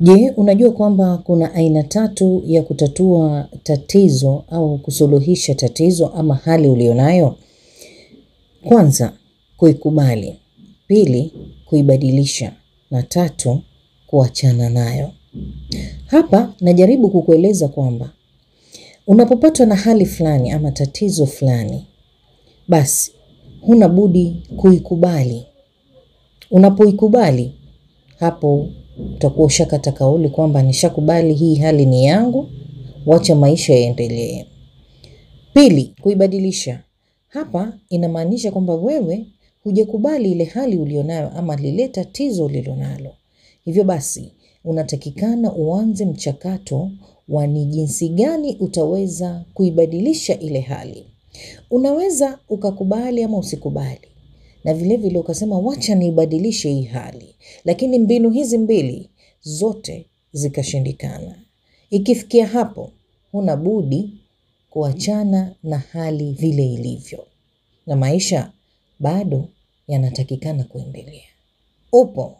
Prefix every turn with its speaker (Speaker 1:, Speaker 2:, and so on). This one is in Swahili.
Speaker 1: Je, unajua kwamba kuna aina 3 ya kutatua tatizo au kusuluhisha tatizo ama hali ulionayo? Kwanza, kuikubali. Pili, kuibadilisha. Na 3, kuachana nayo. Hapa najaribu kukueleza kwamba unapopatwa na hali fulani ama tatizo fulani, basi huna budi kuikubali. Unapoikubali, hapo utakuwa ushakata kauli kwamba nishakubali hii hali ni yangu, wacha maisha yaendelee. Pili, kuibadilisha. Hapa inamaanisha kwamba wewe hujakubali ile hali ulionayo ama lile tatizo ulilonalo. Hivyo basi, unatakikana uanze mchakato wa ni jinsi gani utaweza kuibadilisha ile hali. Unaweza ukakubali ama usikubali. Na vile vile ukasema wacha niibadilishe hii hali. Lakini mbinu hizi mbili zote zikashindikana. Ikifikia hapo, huna budi kuachana na hali vile ilivyo. Na maisha bado yanatakikana kuendelea. Upo